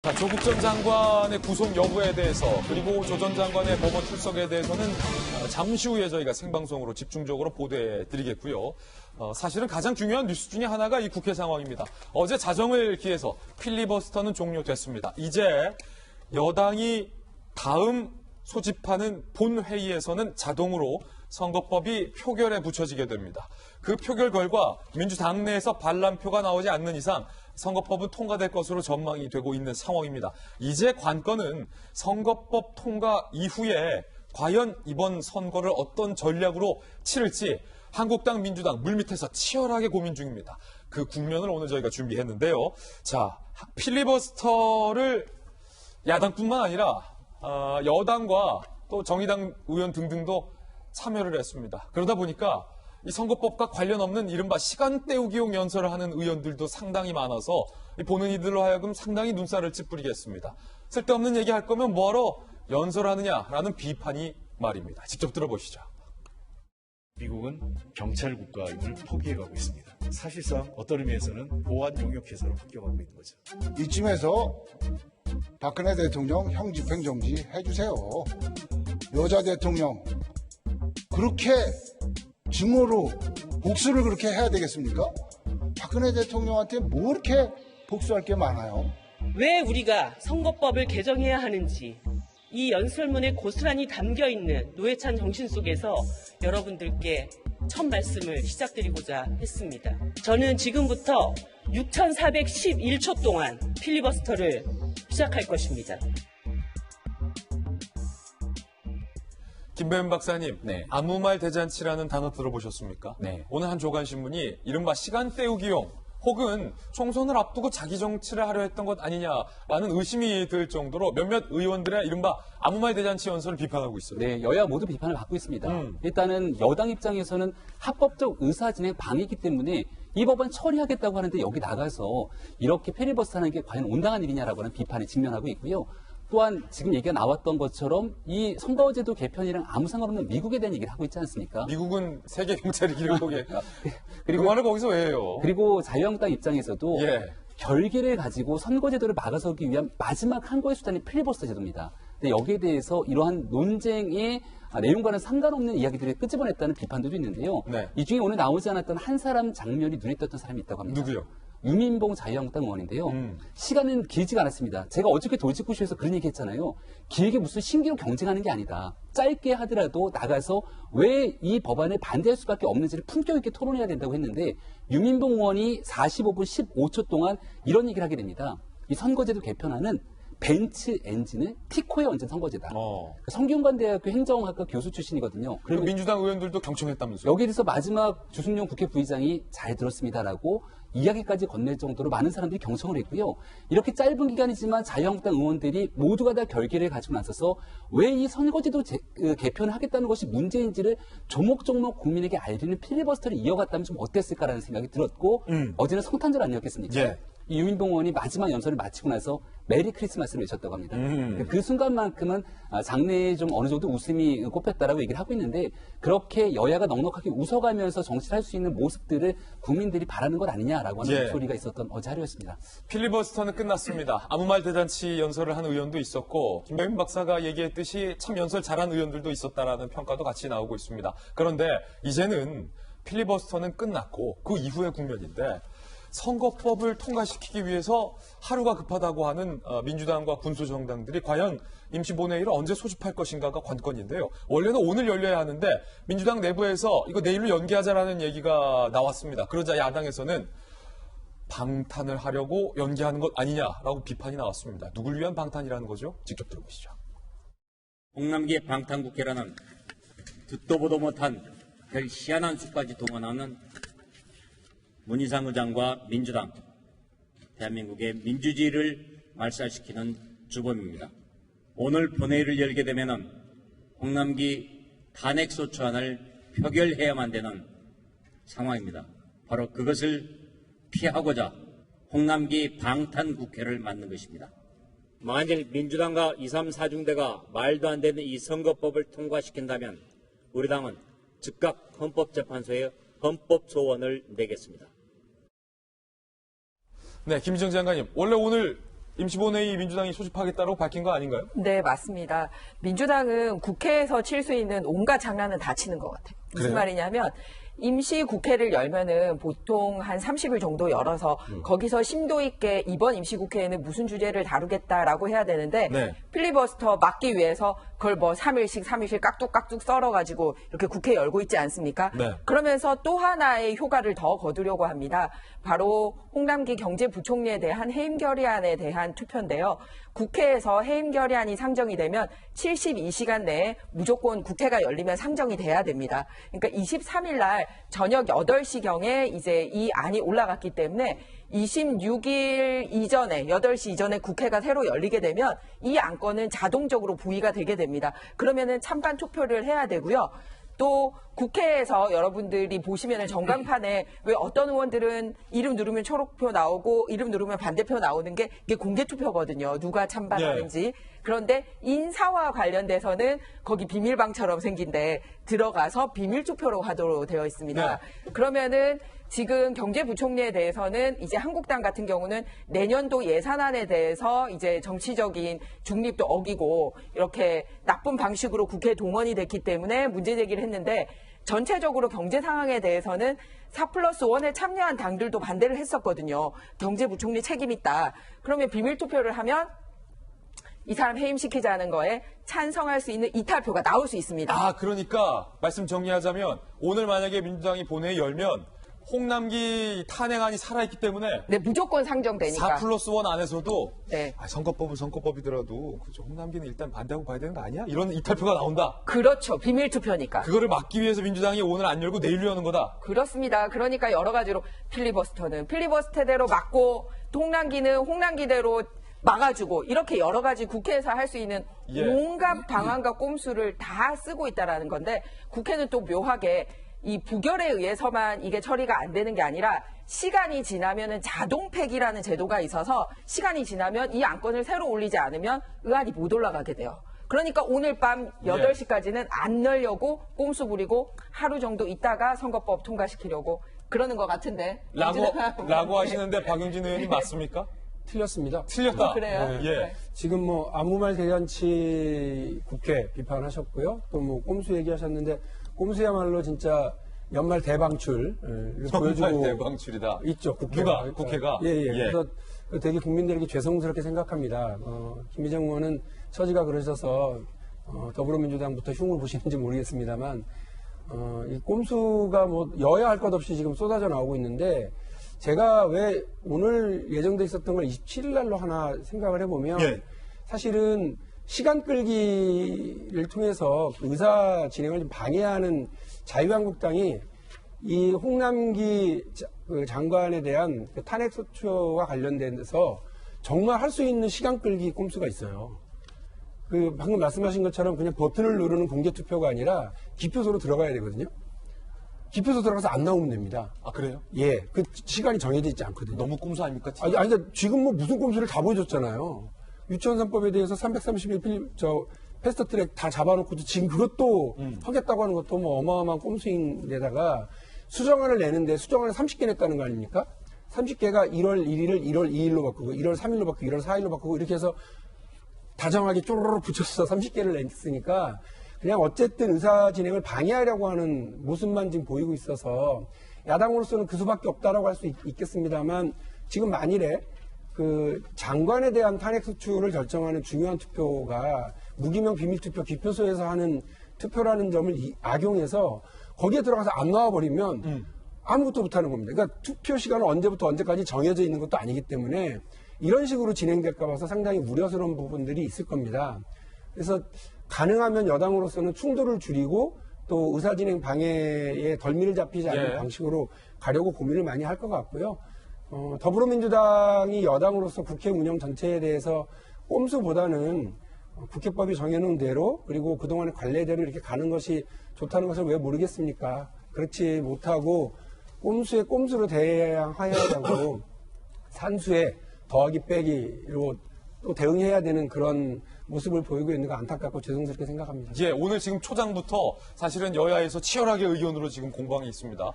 조국 전 장관의 구속 여부에 대해서 그리고 조 전 장관의 법원 출석에 대해서는 잠시 후에 저희가 생방송으로 집중적으로 보도해 드리겠고요. 사실은 가장 중요한 뉴스 중에 하나가 이 국회 상황입니다. 어제 자정을 기해서 필리버스터는 종료됐습니다. 이제 여당이 다음 소집하는 본회의에서는 자동으로 선거법이 표결에 붙여지게 됩니다. 그 표결 결과 민주당 내에서 반란표가 나오지 않는 이상 선거법은 통과될 것으로 전망이 되고 있는 상황입니다. 이제 관건은 선거법 통과 이후에 과연 이번 선거를 어떤 전략으로 치를지 한국당, 민주당 물밑에서 치열하게 고민 중입니다. 그 국면을 오늘 저희가 준비했는데요. 자, 필리버스터를 야당뿐만 아니라 여당과 또 정의당 의원 등등도 참여를 했습니다. 그러다 보니까 이 선거법과 관련 없는 이른바 시간 때우기용 연설을 하는 의원들도 상당히 많아서 보는 이들로 하여금 상당히 눈살을 찌푸리게 했습니다. 쓸데없는 얘기할 거면 뭐하러 연설하느냐라는 비판이 말입니다. 직접 들어보시죠. 미국은 경찰 국가임을 포기해가고 있습니다. 사실상 어떤 의미에서는 보안 용역 회사로 바뀌어가고 있는 거죠. 이쯤에서 박근혜 대통령 형 집행정지 해주세요. 여자 대통령 그렇게 증오로 복수를 그렇게 해야 되겠습니까? 박근혜 대통령한테 뭐 이렇게 복수할 게 많아요? 왜 우리가 선거법을 개정해야 하는지 이 연설문에 고스란히 담겨있는 노회찬 정신 속에서 여러분들께 첫 말씀을 시작드리고자 했습니다. 저는 지금부터 6,411초 동안 필리버스터를 시작할 것입니다. 김배은 박사님, 네. 아무 말 대잔치라는 단어 들어보셨습니까? 네. 오늘 한 조간신문이 이른바 시간 때우기용 혹은 총선을 앞두고 자기 정치를 하려 했던 것 아니냐라는 의심이 들 정도로 몇몇 의원들의 이른바 아무 말 대잔치 연설을 비판하고 있어요. 네, 여야 모두 비판을 받고 있습니다. 일단은 여당 입장에서는 합법적 의사진행 방해이기 때문에 이 법안 처리하겠다고 하는데 여기 나가서 이렇게 필리버스터 하는 게 과연 온당한 일이냐라고 하는 비판에 직면하고 있고요. 또한 지금 얘기가 나왔던 것처럼 이 선거제도 개편이랑 아무 상관없는 미국에 대한 얘기를 하고 있지 않습니까? 미국은 세계 경찰의 길을 거기에 그리고 그 말을 거기서 왜 해요? 그리고 자유한국당 입장에서도 예. 결계를 가지고 선거제도를 막아서기 위한 마지막 항거의 수단이 필리버스터 제도입니다. 근데 여기에 대해서 이러한 논쟁의 내용과는 상관없는 이야기들을 끄집어냈다는 비판도 있는데요. 네. 이 중에 오늘 나오지 않았던 한 사람 장면이 눈에 띄었던 사람이 있다고 합니다. 누구요? 유민봉 자유한국당 의원인데요. 시간은 길지가 않았습니다. 제가 어저께 돌직구쇼에서 그런 얘기 했잖아요. 길게 무슨 신기로 경쟁하는 게 아니다. 짧게 하더라도 나가서 왜 이 법안에 반대할 수밖에 없는지를 품격 있게 토론해야 된다고 했는데 유민봉 의원이 45분 15초 동안 이런 얘기를 하게 됩니다. 이 선거제도 개편안은 벤츠 엔진을 티코에 얹은 선거제다. 성균관대학교 행정학과 교수 출신이거든요. 그 그러면 민주당 의원들도 경청했다면서요? 여기에 대해서 마지막 주승용 국회 부의장이 잘 들었습니다라고 이야기까지 건넬 정도로 많은 사람들이 경청을 했고요. 이렇게 짧은 기간이지만 자유한국당 의원들이 모두가 다 결계를 가지고 나서서 왜 이 선거제도 개편을 하겠다는 것이 문제인지를 조목조목 국민에게 알리는 필리버스터를 이어갔다면 좀 어땠을까라는 생각이 들었고 어제는 성탄절 아니었겠습니까? 예. 이 유민봉 의원이 마지막 연설을 마치고 나서 메리 크리스마스를 외쳤다고 합니다. 그 순간만큼은 장래에 좀 어느 정도 웃음이 꼽혔다라고 얘기를 하고 있는데 그렇게 여야가 넉넉하게 웃어가면서 정치를 할 수 있는 모습들을 국민들이 바라는 것 아니냐라고 하는 예. 목소리가 있었던 어제 하루였습니다. 필리버스터는 끝났습니다. 아무 말 대잔치 연설을 한 의원도 있었고 김배민 박사가 얘기했듯이 참 연설 잘한 의원들도 있었다라는 평가도 같이 나오고 있습니다. 그런데 이제는 필리버스터는 끝났고 그 이후의 국면인데 선거법을 통과시키기 위해서 하루가 급하다고 하는 민주당과 군소정당들이 과연 임시본회의를 언제 소집할 것인가가 관건인데요. 원래는 오늘 열려야 하는데 민주당 내부에서 이거 내일로 연기하자라는 얘기가 나왔습니다. 그러자 야당에서는 방탄을 하려고 연기하는 것 아니냐라고 비판이 나왔습니다. 누굴 위한 방탄이라는 거죠? 직접 들어보시죠. 홍남기의 방탄국회라는 듣도 보도 못한 별 희한한 수까지 동원하는 문희상 의장과 민주당, 대한민국의 민주주의를 말살시키는 주범입니다. 오늘 본회의를 열게 되면 홍남기 탄핵소추안을 표결해야만 되는 상황입니다. 바로 그것을 피하고자 홍남기 방탄국회를 만든 것입니다. 만일 민주당과 2, 3, 4중대가 말도 안 되는 이 선거법을 통과시킨다면 우리 당은 즉각 헌법재판소에 헌법소원을 내겠습니다. 네, 김희정 장관님. 원래 오늘 임시본회의 민주당이 소집하겠다고 밝힌 거 아닌가요? 네, 맞습니다. 민주당은 국회에서 칠 수 있는 온갖 장난은 다 치는 것 같아요. 무슨 그래요? 말이냐면 임시 국회를 열면은 보통 한 30일 정도 열어서 거기서 심도 있게 이번 임시 국회에는 무슨 주제를 다루겠다라고 해야 되는데 네. 필리버스터 막기 위해서 그걸 뭐 3일씩 깍둑깍둑 썰어가지고 이렇게 국회 열고 있지 않습니까? 네. 그러면서 또 하나의 효과를 더 거두려고 합니다. 바로 홍남기 경제부총리에 대한 해임 결의안에 대한 투표인데요. 국회에서 해임 결의안이 상정이 되면 72시간 내에 무조건 국회가 열리면 상정이 돼야 됩니다. 그러니까 23일 날 저녁 8시경에 이제 이 안이 올라갔기 때문에 26일 이전에 8시 이전에 국회가 새로 열리게 되면 이 안건은 자동적으로 부의가 되게 됩니다. 그러면은 찬반 투표를 해야 되고요. 또 국회에서 여러분들이 보시면은 전광판에 왜 어떤 의원들은 이름 누르면 초록표 나오고 이름 누르면 반대표 나오는 게 이게 공개 투표거든요. 누가 찬반하는지. 그런데 인사와 관련돼서는 거기 비밀방처럼 생긴데 들어가서 비밀 투표로 하도록 되어 있습니다. 그러면은 지금 경제부총리에 대해서는 이제 한국당 같은 경우는 내년도 예산안에 대해서 이제 정치적인 중립도 어기고 이렇게 나쁜 방식으로 국회에 동원이 됐기 때문에 문제 제기를 했는데 전체적으로 경제 상황에 대해서는 4+1에 참여한 당들도 반대를 했었거든요. 경제부총리 책임 있다. 그러면 비밀 투표를 하면 이 사람 해임시키자는 거에 찬성할 수 있는 이탈표가 나올 수 있습니다. 아, 그러니까 말씀 정리하자면 오늘 만약에 민주당이 본회의 열면 홍남기 탄핵안이 살아있기 때문에 네, 무조건 상정되니까. 4+1 안에서도 네. 선거법은 선거법이더라도 그죠, 홍남기는 일단 반대하고 봐야 되는 거 아니야? 이런 이탈표가 나온다. 그렇죠. 비밀 투표니까. 그거를 막기 위해서 민주당이 오늘 안 열고 내일 여는 거다. 그렇습니다. 그러니까 여러 가지로 필리버스터는 필리버스터대로 막고 홍남기는 홍남기대로 막아주고 이렇게 여러 가지 국회에서 할 수 있는 예. 온갖 방안과 꼼수를 다 쓰고 있다라는 건데 국회는 또 묘하게 이 부결에 의해서만 이게 처리가 안 되는 게 아니라 시간이 지나면은 자동 폐기라는 제도가 있어서 시간이 지나면 이 안건을 새로 올리지 않으면 의안이 못 올라가게 돼요. 그러니까 오늘 밤 8시까지는 안 넣으려고 꼼수 부리고 하루 정도 있다가 선거법 통과시키려고 그러는 것 같은데. 라고 하시는데 박용진 의원님 맞습니까? 틀렸습니다. 틀렸다. 그래요? 예. 네. 지금 뭐 아무 말 대잔치 국회 비판하셨고요. 또 뭐 꼼수 얘기하셨는데 꼼수야말로 진짜 연말 대방출 보여주고 대방출이다. 있죠. 국회가. 누가? 국회가? 예. 예. 그래서 되게 국민들에게 죄송스럽게 생각합니다. 김희정 의원은 처지가 그러셔서 더불어민주당부터 흉을 보시는지 모르겠습니다만 이 꼼수가 뭐 여야 할 것 없이 지금 쏟아져 나오고 있는데 제가 왜 오늘 예정돼 있었던 걸 27일 날로 하나 생각을 해보면 예. 사실은 시간 끌기를 통해서 의사 진행을 좀 방해하는 자유한국당이 이 홍남기 장관에 대한 탄핵 소추와 관련돼서 정말 할 수 있는 시간 끌기 꼼수가 있어요. 방금 말씀하신 것처럼 그냥 버튼을 누르는 공개 투표가 아니라 기표소로 들어가야 되거든요. 기표소 들어가서 안 나오면 됩니다. 아, 그래요? 예, 그 시간이 정해져 있지 않거든요. 너무 꼼수 아닙니까? 아니, 근데 지금 뭐 무슨 꼼수를 다 보여줬잖아요. 유치원 3법에 대해서 331 패스트 트랙 다 잡아놓고도 지금 그것도 하겠다고 하는 것도 뭐 어마어마한 꼼수인데다가 수정안을 내는데 수정안을 30개 냈다는 거 아닙니까? 30개가 1월 1일을 1월 2일로 바꾸고 1월 3일로 바꾸고 1월 4일로 바꾸고 이렇게 해서 다정하게 쪼르르 붙여서 30개를 냈으니까 그냥 어쨌든 의사 진행을 방해하려고 하는 모습만 지금 보이고 있어서 야당으로서는 그 수밖에 없다라고 할 수 있겠습니다만 지금 만일에 그 장관에 대한 탄핵 소추를 결정하는 중요한 투표가 무기명 비밀투표 기표소에서 하는 투표라는 점을 악용해서 거기에 들어가서 안 나와버리면 아무것도 못하는 겁니다. 그러니까 투표 시간은 언제부터 언제까지 정해져 있는 것도 아니기 때문에 이런 식으로 진행될까 봐서 상당히 우려스러운 부분들이 있을 겁니다. 그래서 가능하면 여당으로서는 충돌을 줄이고 또 의사진행 방해에 덜미를 잡히지 않는 방식으로 가려고 고민을 많이 할 것 같고요. 더불어민주당이 여당으로서 국회 운영 전체에 대해서 꼼수보다는 국회법이 정해놓은 대로 그리고 그동안의 관례대로 이렇게 가는 것이 좋다는 것을 왜 모르겠습니까? 그렇지 못하고 꼼수에 꼼수로 대항해야 하고 산수에 더하기 빼기로 또 대응해야 되는 그런 모습을 보이고 있는 거 안타깝고 죄송스럽게 생각합니다. 예, 오늘 지금 초장부터 사실은 여야에서 치열하게 의견으로 지금 공방이 있습니다.